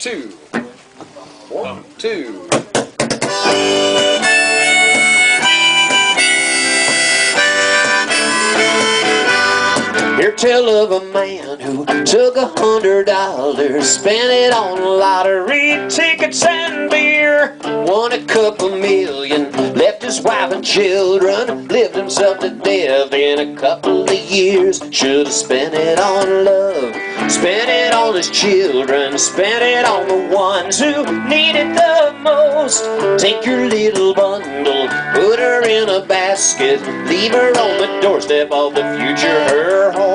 2. 1, 2. Hear tell of a man who took $100, spent it on lottery tickets and beer, won a couple million, left his wife and children, lived himself to death in a couple of years. Should have spent it on love, spent it on his children, spent it on the ones who need it the most. Take your little bundle, put her in a basket, leave her on the doorstep of the future, her home.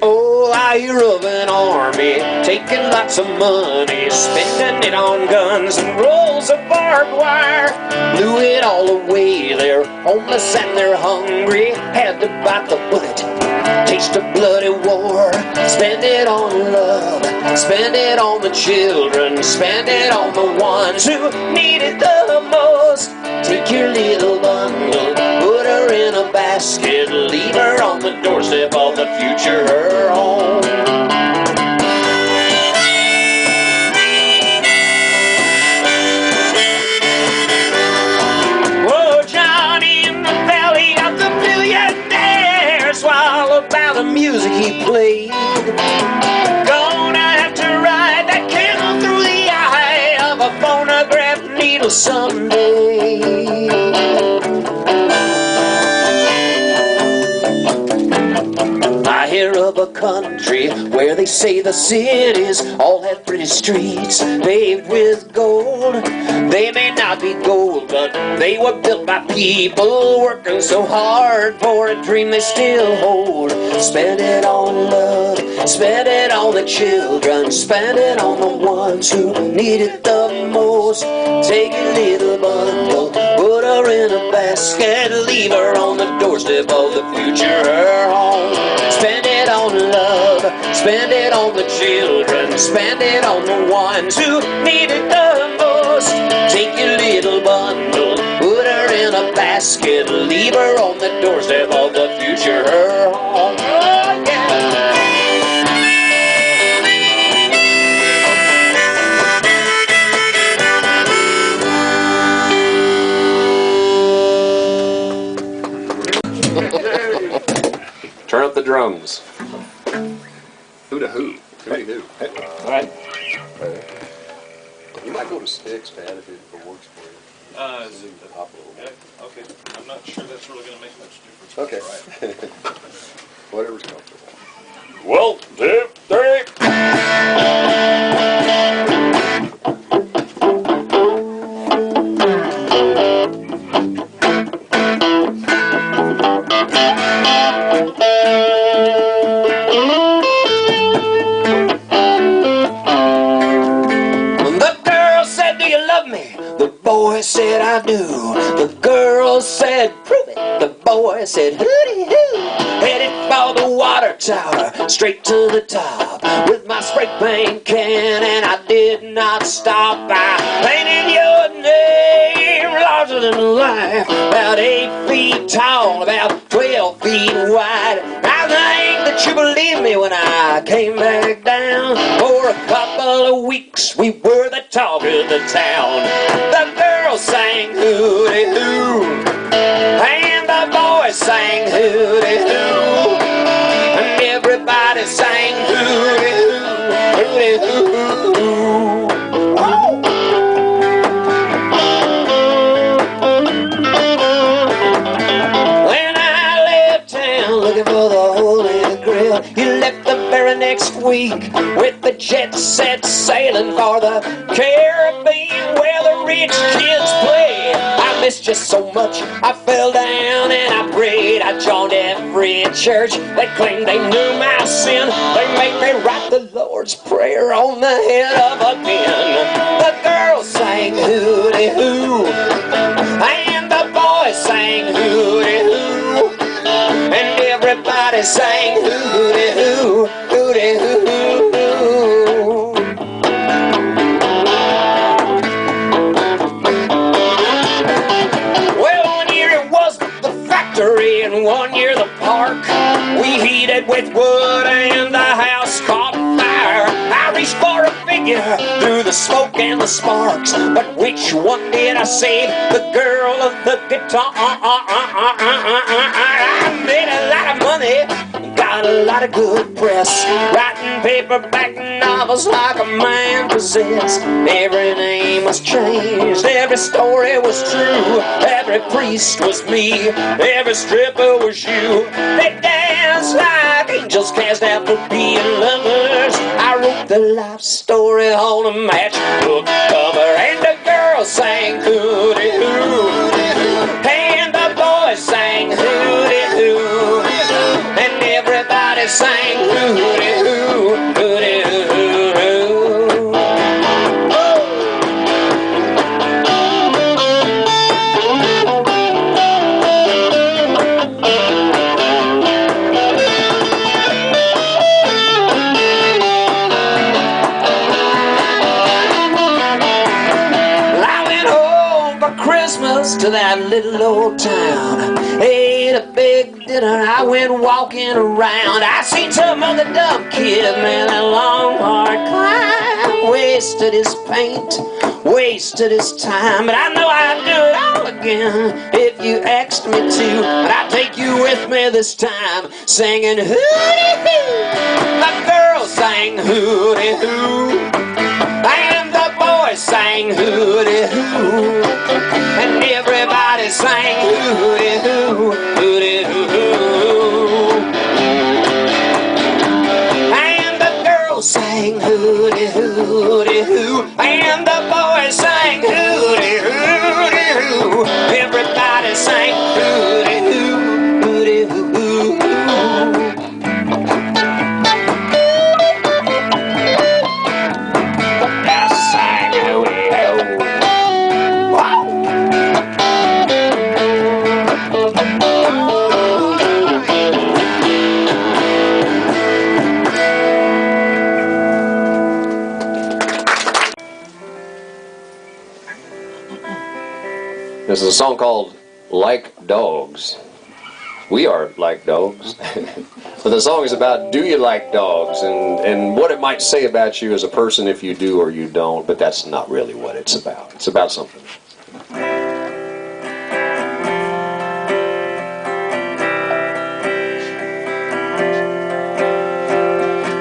Oh, I hear of an army taking lots of money, spending it on guns and rolls of barbed wire. Blew it all away, they're homeless and they're hungry, had to bite the bullet, taste of bloody war. Spend it on love, spend it on the children, spend it on the ones who need it the most. Take your little bundle, put her in a basket, leave her on the doorstep of the future, her home. Whoa, Johnny in the valley of the billionaire, swallowed by the music he played. Gonna have to ride that candle through the eye of a phonograph needle someday. I hear of a country where they say the cities all have pretty streets paved with gold. They may not be gold, but they were built by people working so hard for a dream they still hold. Spend it on love, spend it on the children, spend it on the ones who need it the most. Take a little bundle, put her in a basket, leave her on the doorstep of the future, her home. Spend it on love, spend it on the children, spend it on the ones who need it the most. Take your little bundle, put her in a basket, leave her on the doorstep of the future, her home. Oh, yeah. Turn up the drums. Who to who? Who to who? All right. You might go to sticks, man, if it works for you. Hop a little bit. Okay. I'm not sure that's really going to make much difference. Okay. Right. Whatever's comfortable. 1, 2, 3. The boy said, I do. The girl said, prove it. The boy said, hooty-hoo. Headed for the water tower, straight to the top, with my spray paint can, and I did not stop. I painted your name larger than life, about 8 feet tall, about 12 feet wide. I think that you believed me when I came back down. For a couple of weeks, we were the talk of the town. The girl sang hooty-hoo, and the boy sang hooty-hoo, and everybody sang hooty-hoo, hooty-hoo. When I left town looking for the Holy Grail, you left the very next week with the jet set sailing for the Caribbean, where the rich kids play. I missed you so much, I fell down and I prayed. I joined every church that claimed they knew my sin. They made me write the Lord's Prayer on the head of a pin. The girl sang hooty-hoo, and the boy sang hooty-hoo, and everybody sang hooty-hoo, hooty-hoo. Well, one year it was the factor memory. And one year the park we heated with wood and the house caught fire. I reached for a figure through the smoke and the sparks, but which one did I save? The girl of the guitar. I made a lot of money, got a lot of good press, writing paperback novels like a man possessed. Every name was changed, every story was true, every priest was me, every stripper was you. They danced like angels cast out for being lovers. I wrote the life story on a matchbook cover, and the girl sang hooty-hoo, and the boys sang hooty-hoo, and everybody sang hooty-hoo, hooty-hoo. To that little old town, ate a big dinner, I went walking around. I seen some other dumb kid, man, that long hard climb, wasted his paint, wasted his time. But I know I'd do it all again if you asked me to. But I'll take you with me this time, singing hooty-hoo. The girls sang hooty-hoo, and the boys sang hooty-hoo, and everybody sang hooty-hoo, hooty-hoo, and the girls sang hooty-hoo, hooty-hoo, and the boys sang hooty-hoo, hooty-hoo, everybody sang hooty-hoo, hooty-hoo. This is a song called Like Dogs. We are like dogs. But the song is about, do you like dogs? And what it might say about you as a person if you do or you don't, but that's not really what it's about. It's about something.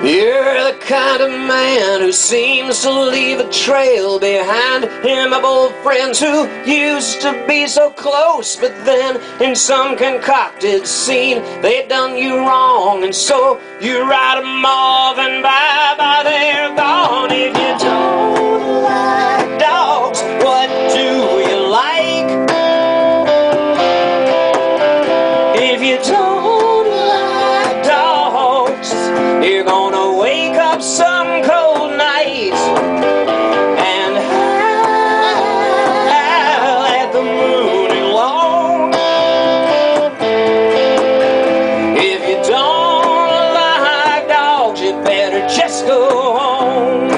You're the kind of man who seems to leave a trail behind him of old friends who used to be so close, but then in some concocted scene they done you wrong, and so you write them off, and bye-bye, they're gone. If you don't like dogs, what do you like? If you don't like dogs, you're gonna wake up some cold night and howl at the moon alone. If you don't like dogs, you better just go home.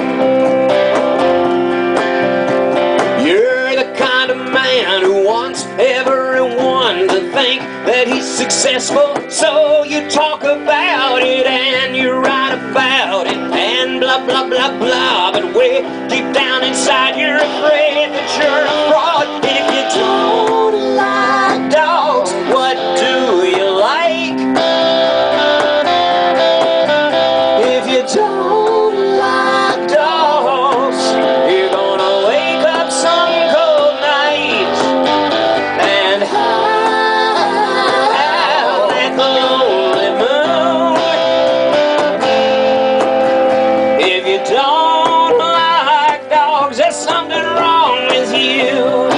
You're the kind of man who wants everyone to think that he's successful, so you talk about it and you write about it and blah blah blah blah, but way deep down inside you're afraid that you're a fraud. If you don't like dogs, what do you like? If you don't like dogs, you're gonna wake up some cold night and howl at the lonely moon. If you don't like dogs, there's something wrong with you.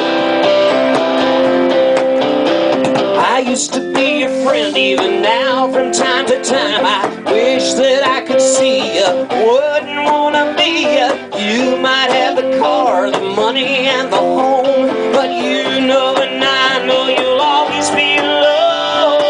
I used to be your friend, even now from time to time I wish that I could see you, wouldn't wanna be you. You might have the car, the money and the home, but you know and I know you'll always be alone.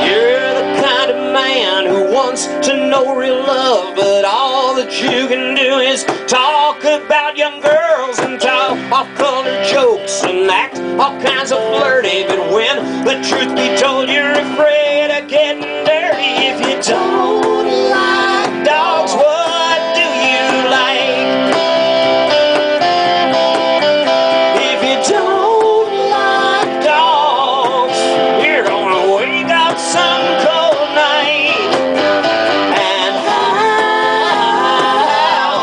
You're the kind of man who wants to know real love, but all that you can do is talk about young girls and talk off-color jokes and act all kinds of flirty, but when the truth be told, you're afraid of getting dirty. If you don't like dogs, what do you like? If you don't like dogs, you're gonna wake up some cold night and howl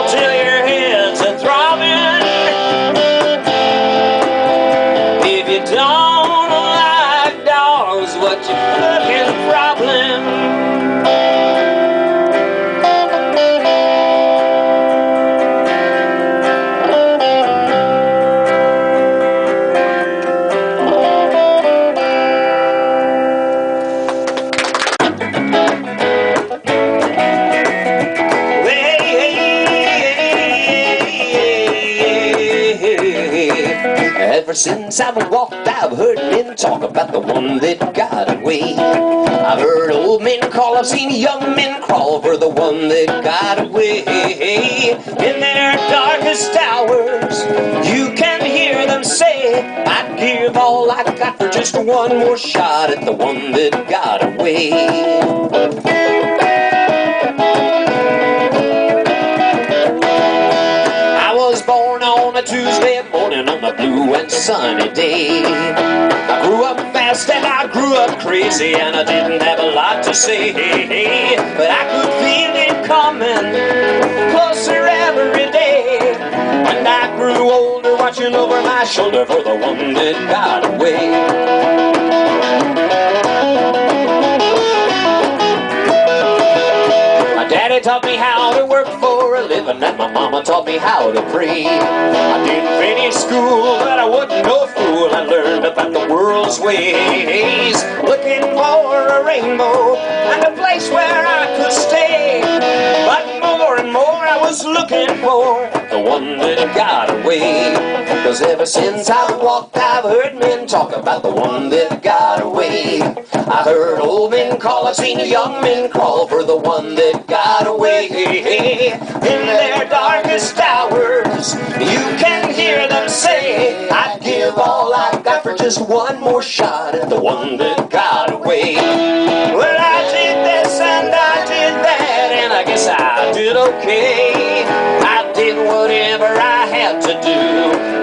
till your head's a throbbing. If you don't like dogs, what's your fucking problem? Ever since I've walked, I've heard men talk about the one that got away. I've heard old men call, I've seen young men crawl for the one that got away. In their darkest hours, you can hear them say, I'd give all I got for just one more shot at the one that got away. I was born on a Tuesday morning on a blue and sunny day. I grew up fast and I grew up crazy, and I didn't have a lot to say, but I could feel it coming closer every day. And I grew older watching over my shoulder for the one that got away. Daddy taught me how to work for a living, and my mama taught me how to pray. I didn't finish school, but I wasn't no fool. I learned about the world's ways, looking for a rainbow and a place where I could stay. But more and more I was looking for the one that got away. 'Cause ever since I've walked, I've heard men talk about the one that got away. I heard old men call, I've seen young men crawl for the one that got away. In their darkest hours, you can hear them say, I'd give all I've got for just one more shot at the one that got away. Well, I did this and I did that, and I guess I did okay. I did whatever I had to do,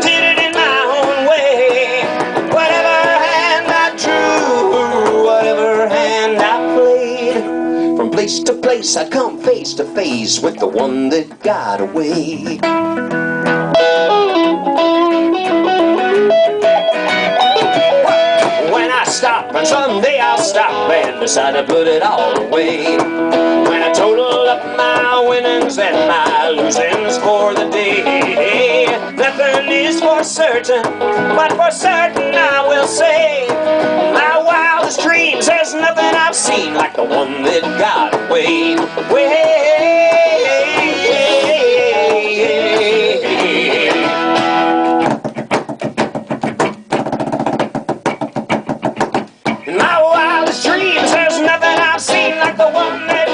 did it in my own way. Whatever hand I drew, whatever hand I played, from place to place I'd come face to face with the one that got away. When I stop, and someday I'll stop and decide to put it all away. When I total up my winnings and my losings for the day, nothing is for certain, but for certain I will say, my wildest dreams, there's nothing I've seen like the one that got away. In my wildest dreams, there's nothing I've seen like the one that